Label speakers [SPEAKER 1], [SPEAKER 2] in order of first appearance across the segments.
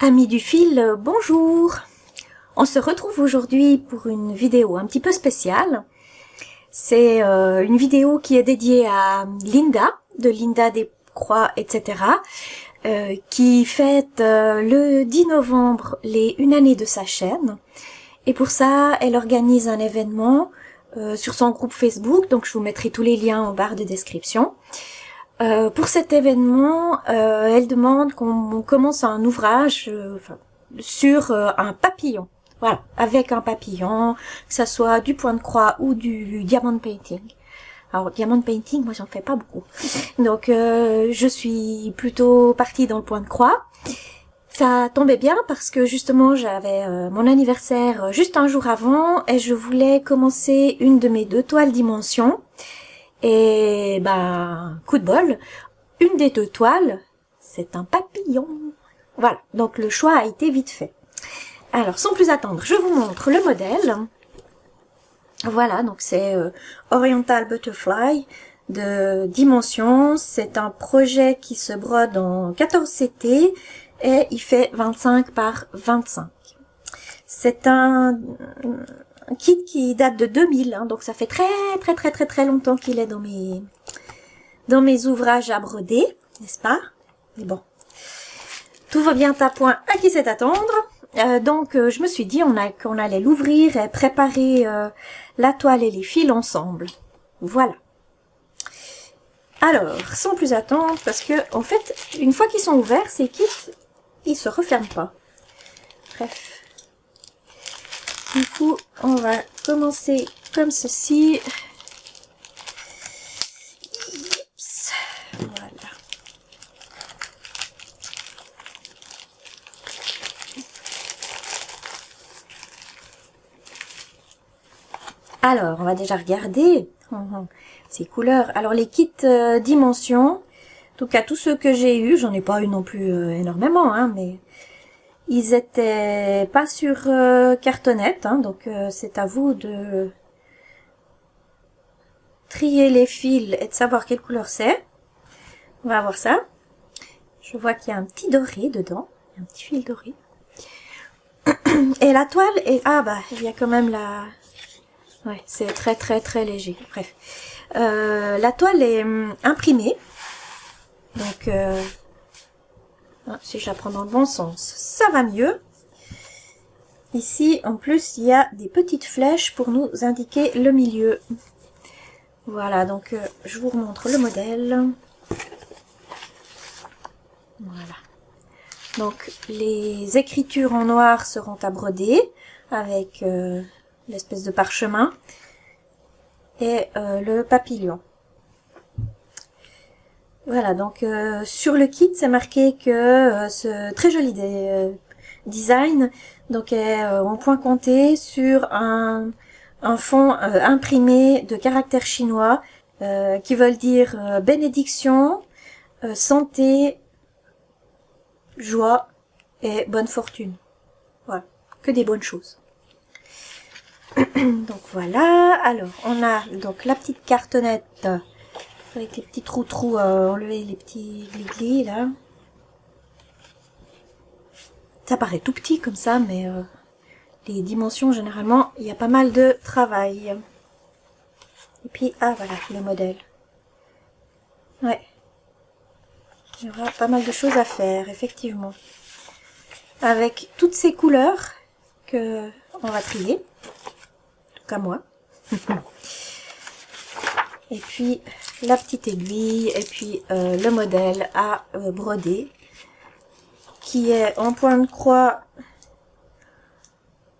[SPEAKER 1] Amis du fil, bonjour. On se retrouve aujourd'hui pour une vidéo un petit peu spéciale. C'est une vidéo qui est dédiée à Linda, de Linda des Croix, etc., qui fête le 10 novembre les 1 année de sa chaîne. Et pour ça, elle organise un événement sur son groupe Facebook, donc je vous mettrai tous les liens en barre de description. Pour cet événement, elle demande qu'on commence un ouvrage sur un papillon. Voilà, avec un papillon, que ça soit du point de croix ou du diamond painting. Alors, diamond painting, moi j'en fais pas beaucoup. Donc, je suis plutôt partie dans le point de croix. Ça tombait bien parce que justement j'avais mon anniversaire juste un jour avant et je voulais commencer une de mes 2 toiles dimension. Et coup de bol, une des 2 toiles, c'est un papillon. Voilà, donc le choix a été vite fait. Alors, sans plus attendre, je vous montre le modèle. Voilà, donc c'est Oriental Butterfly de dimension. C'est un projet qui se brode en 14 CT et il fait 25 par 25. C'est un kit qui date de 2000, hein, donc ça fait très longtemps qu'il est dans mes ouvrages à broder, n'est-ce pas? Mais bon, tout va bien à point à qui sait attendre. Donc je me suis dit qu'on allait l'ouvrir et préparer la toile et les fils ensemble. Voilà. Alors, sans plus attendre, parce que en fait, une fois qu'ils sont ouverts, ces kits, ils se referment pas. Bref. Du coup, on va commencer comme ceci. Oups. Voilà. Alors, on va déjà regarder ces couleurs. Alors, les kits dimension, en tout cas, tous ceux que j'ai eus, j'en ai pas eu non plus énormément, hein, mais ils étaient pas sur cartonnette, hein, donc c'est à vous de trier les fils et de savoir quelle couleur c'est. On va voir ça. Je vois qu'il y a un petit doré dedans, un petit fil doré. Et la toile est... Ah bah, il y a quand même la... Ouais, c'est très léger. Bref. La toile est imprimée. Donc, si je la prends dans le bon sens, ça va mieux. Ici, en plus, il y a des petites flèches pour nous indiquer le milieu. Voilà, donc je vous remontre le modèle. Voilà. Donc, les écritures en noir seront à broder avec l'espèce de parchemin et le papillon. Voilà, donc sur le kit, c'est marqué que ce très joli design donc est en point compté sur un fond imprimé de caractères chinois qui veulent dire bénédiction, santé, joie et bonne fortune. Voilà, que des bonnes choses. Donc voilà, alors on a donc la petite cartonnette avec les petits trous enlever les petits glis là. Ça paraît tout petit comme ça, mais les dimensions généralement il y a pas mal de travail. Et puis ah voilà le modèle. Ouais, il y aura pas mal de choses à faire effectivement. Avec toutes ces couleurs que on va trier, en tout cas moi. Et puis la petite aiguille et puis le modèle à broder qui est en point de croix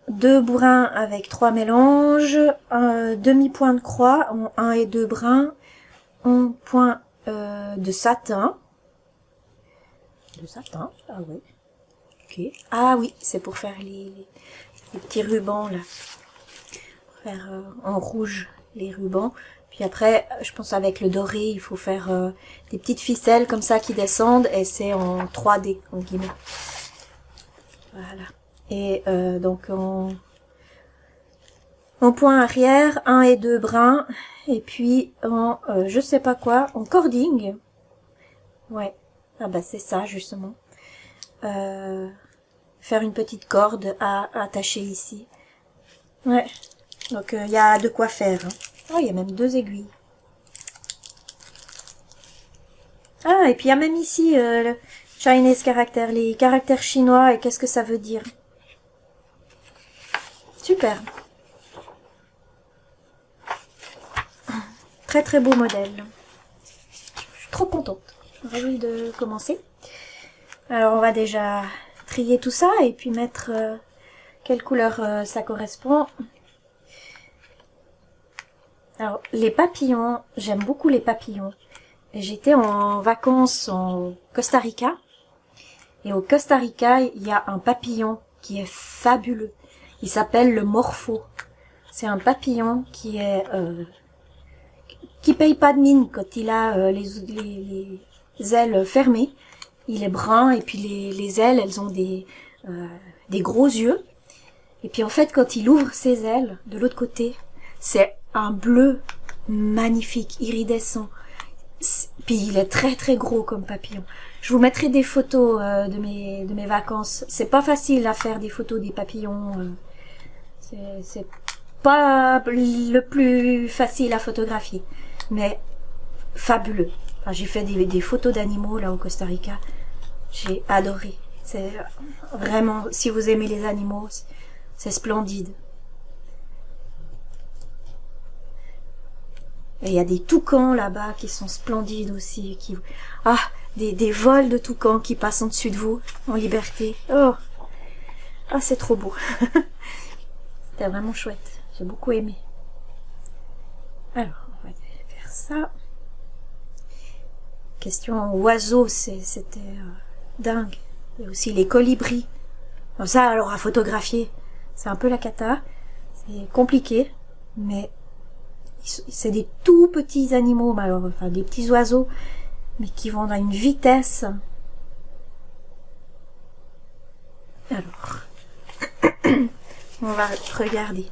[SPEAKER 1] 2 brins avec 3 mélanges, un demi point de croix en 1 et 2 brins, en point de satin. De satin, ah oui. Ok. Ah oui, c'est pour faire les petits rubans là. Pour faire en rouge les rubans. Puis après, je pense avec le doré, il faut faire des petites ficelles comme ça qui descendent et c'est en 3D, en guillemets. Voilà. Et donc en point arrière, 1 et 2 brins. Et puis en, je sais pas quoi, en cording. Ouais. Ah bah c'est ça justement. faire une petite corde à attacher ici. Ouais, donc il y a de quoi faire. Hein. Oh, il y a même 2 aiguilles. Ah, et puis il y a même ici le Chinese caractère, les caractères chinois et qu'est-ce que ça veut dire. Super. Très très beau modèle. Je suis trop contente. Ravie de commencer. Alors on va déjà trier tout ça et puis mettre quelle couleur ça correspond. Alors les papillons, j'aime beaucoup les papillons. J'étais en vacances en Costa Rica. Et au Costa Rica, il y a un papillon qui est fabuleux. Il s'appelle le morpho. C'est un papillon qui est qui paye pas de mine quand il a les ailes fermées. Il est brun et puis les ailes, elles ont des gros yeux. Et puis en fait, quand il ouvre ses ailes de l'autre côté, c'est un bleu magnifique, iridescent. Puis il est très très gros comme papillon. Je vous mettrai des photos de mes vacances. C'est pas facile à faire des photos des papillons. C'est pas le plus facile à photographier, mais fabuleux. Enfin, j'ai fait des photos d'animaux là au Costa Rica. J'ai adoré. C'est vraiment, si vous aimez les animaux, c'est splendide. Et il y a des toucans là-bas qui sont splendides aussi. Ah, des vols de toucans qui passent en dessus de vous, en liberté. Oh, ah, c'est trop beau. C'était vraiment chouette. J'ai beaucoup aimé. Alors, on va faire ça. Question oiseaux, c'était dingue. Et aussi les colibris. Alors ça, alors à photographier, c'est un peu la cata. C'est compliqué, mais c'est des tout petits animaux, alors, enfin des petits oiseaux, mais qui vont à une vitesse. Alors, on va regarder.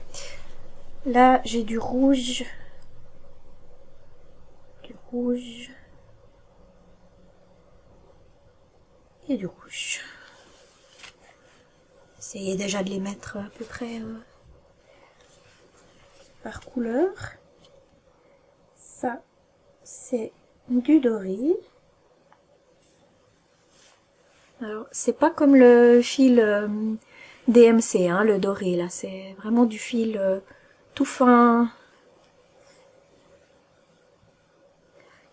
[SPEAKER 1] Là, j'ai du rouge. Du rouge. Et du rouge. Essayez déjà de les mettre à peu près par couleur. Ça, c'est du doré. Alors, c'est pas comme le fil DMC, hein, le doré, là. C'est vraiment du fil tout fin.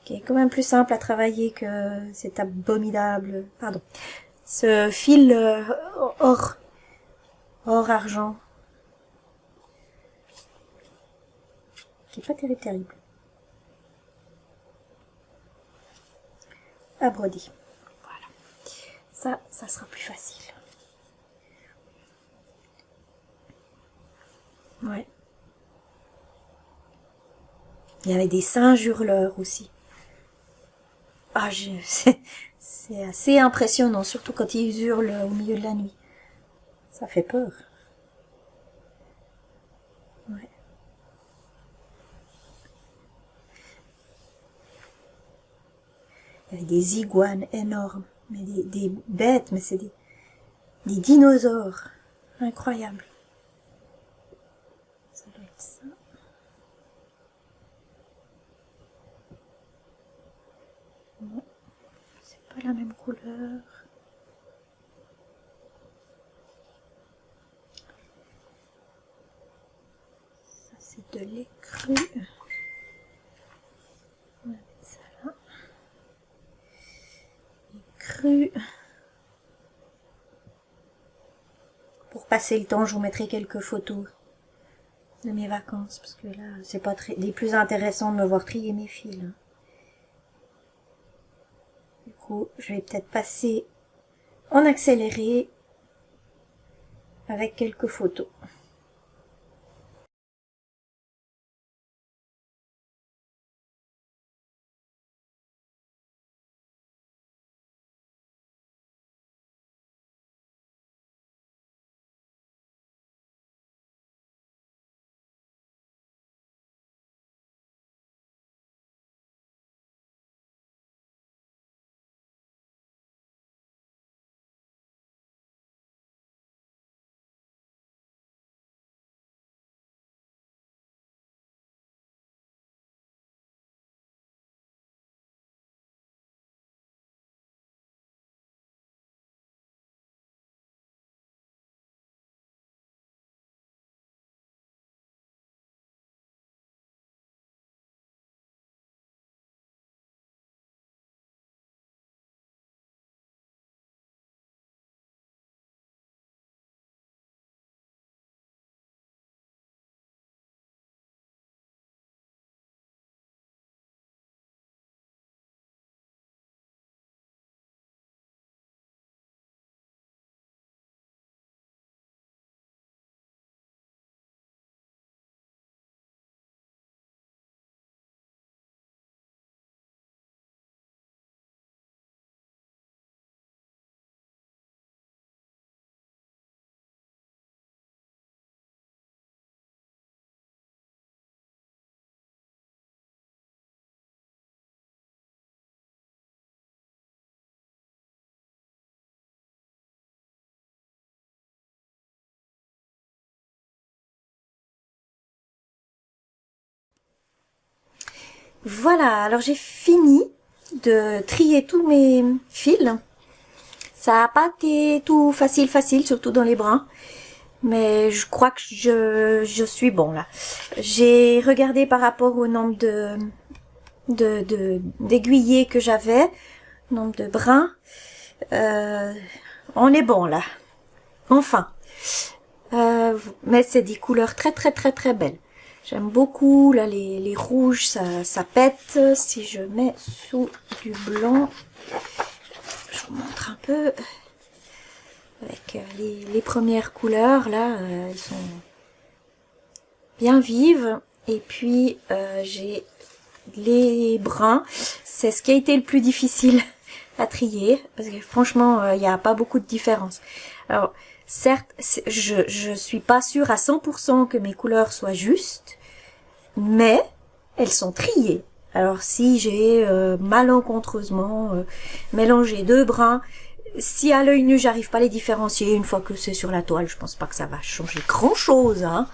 [SPEAKER 1] Qui est quand même plus simple à travailler que cet abominable... Pardon. Ce fil or argent. Qui est pas terrible. À broder. Voilà. Ça sera plus facile. Ouais. Il y avait des singes hurleurs aussi. Ah, c'est assez impressionnant, surtout quand ils hurlent au milieu de la nuit. Ça fait peur. Ouais. Il y avait des iguanes énormes, mais des bêtes, mais c'est des dinosaures. Incroyable. Ça doit être ça. Non, c'est pas la même couleur. Ça c'est de l'écru. On va mettre ça là. Écru. Pour passer le temps, je vous mettrai quelques photos de mes vacances, parce que là, c'est pas des plus intéressants de me voir trier mes fils. Du coup, je vais peut-être passer en accéléré avec quelques photos. Voilà, alors j'ai fini de trier tous mes fils. Ça n'a pas été tout facile, surtout dans les brins. Mais je crois que je suis bon là. J'ai regardé par rapport au nombre d'aiguillés que j'avais, nombre de brins. On est bon là. Enfin. Mais c'est des couleurs très belles. J'aime beaucoup, là, les rouges, ça pète. Si je mets sous du blanc, je vous montre un peu. Avec les premières couleurs, là, elles sont bien vives. Et puis, j'ai les bruns. C'est ce qui a été le plus difficile à trier. Parce que franchement, il n'y a pas beaucoup de différence. Alors, certes, je suis pas sûre à 100% que mes couleurs soient justes. Mais elles sont triées. Alors si j'ai malencontreusement mélangé deux brins, si à l'œil nu j'arrive pas à les différencier une fois que c'est sur la toile, je pense pas que ça va changer grand chose, hein.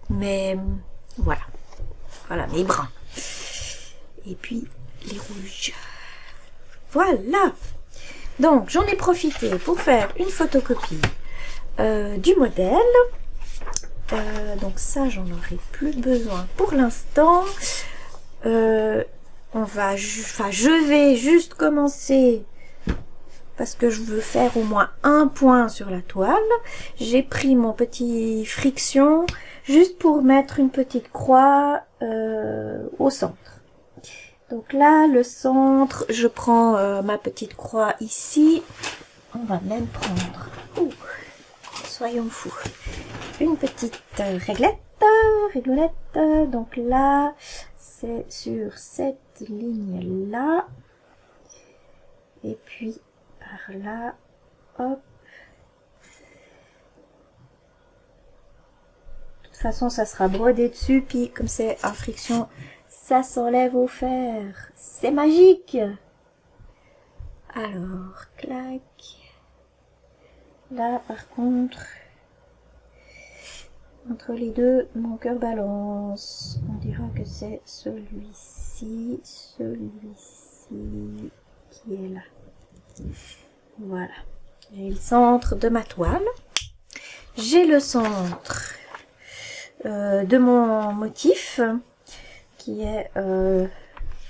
[SPEAKER 1] Mais voilà, voilà mes brins. Et puis les rouges. Voilà. Donc j'en ai profité pour faire une photocopie du modèle. Donc ça, j'en aurai plus besoin pour l'instant. Je vais juste commencer parce que je veux faire au moins un point sur la toile. J'ai pris mon petit friction juste pour mettre une petite croix au centre. Donc là, le centre, je prends ma petite croix ici. On va même prendre, soyons fous, une petite réglette. Donc là, c'est sur cette ligne-là. Et puis, par là, hop. De toute façon, ça sera brodé dessus. Puis, comme c'est en friction, ça s'enlève au fer. C'est magique! Alors, clac. Là, par contre, entre les deux, mon cœur balance. On dira que c'est celui-ci qui est là. Voilà. J'ai le centre de ma toile. J'ai le centre de mon motif qui est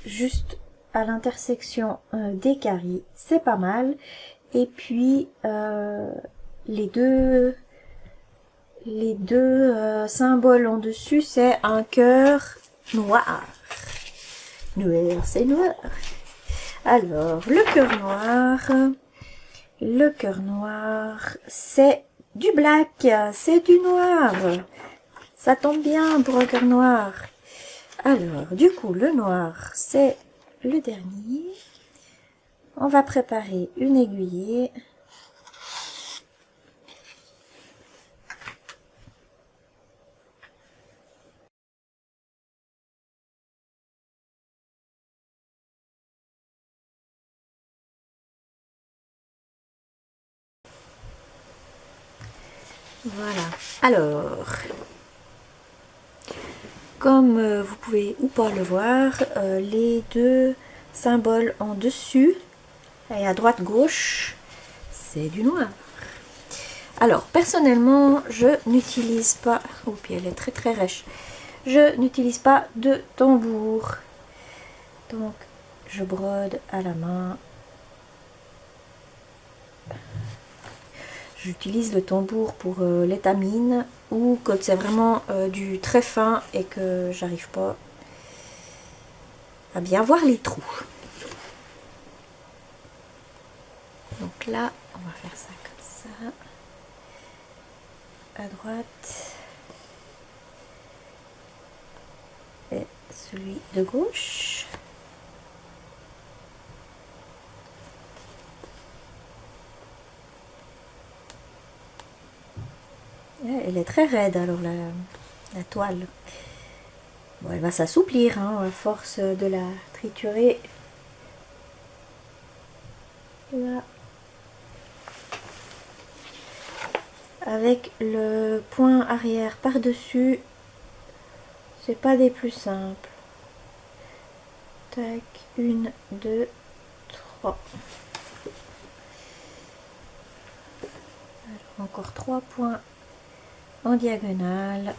[SPEAKER 1] juste à l'intersection des caries. C'est pas mal. Et puis les deux symboles en dessus, c'est un cœur noir. Noir, c'est noir. Alors, le cœur noir, c'est du black, c'est du noir. Ça tombe bien pour un cœur noir. Alors, du coup, le noir, c'est le dernier. On va préparer une aiguillée. Voilà. Alors, comme vous pouvez ou pas le voir, les deux symboles en dessus et à droite gauche, c'est du noir. Alors, personnellement, je n'utilise pas... Oh, puis elle est très rêche. Je n'utilise pas de tambour. Donc, je brode à la main. J'utilise le tambour pour l'étamine ou quand c'est vraiment du très fin et que j'arrive pas à bien voir les trous. Donc là, on va faire ça comme ça. À droite. Et celui de gauche. Elle est très raide alors la toile. Bon, elle va s'assouplir hein, à force de la triturer. Là. Avec le point arrière par-dessus, c'est pas des plus simples. Tac, 1, 2, 3. Alors, encore 3 points en diagonale.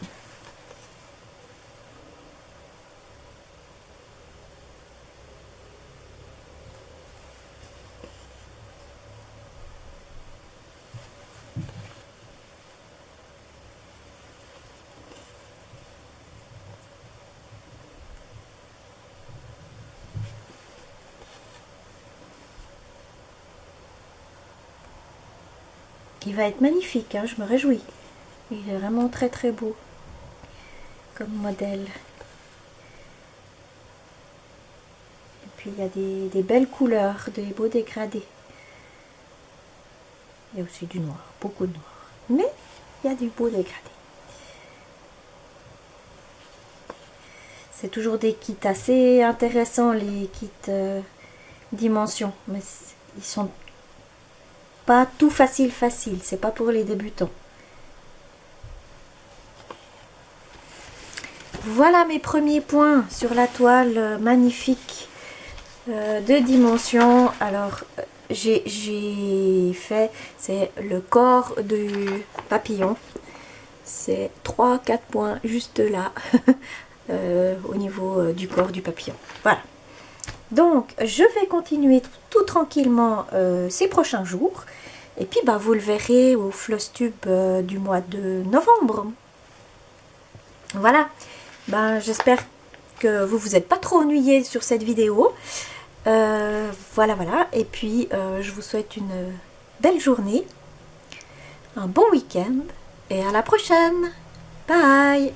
[SPEAKER 1] Il va être magnifique, hein, je me réjouis. Il est vraiment très très beau comme modèle. Et puis il y a des belles couleurs, des beaux dégradés. Il y a aussi du noir, beaucoup de noir. Mais il y a du beau dégradé. C'est toujours des kits assez intéressants, les kits dimensions. Mais ils sont pas tout facile, c'est pas pour les débutants. Voilà mes premiers points sur la toile magnifique de dimension. Alors j'ai fait, c'est le corps du papillon, c'est 3-4 points juste là au niveau du corps du papillon. Voilà, donc je vais continuer tout tranquillement ces prochains jours, et puis bah, vous le verrez au Flosstube du mois de novembre. Voilà, ben, j'espère que vous vous êtes pas trop ennuyé sur cette vidéo. Voilà, et puis je vous souhaite une belle journée, un bon week-end et à la prochaine. Bye.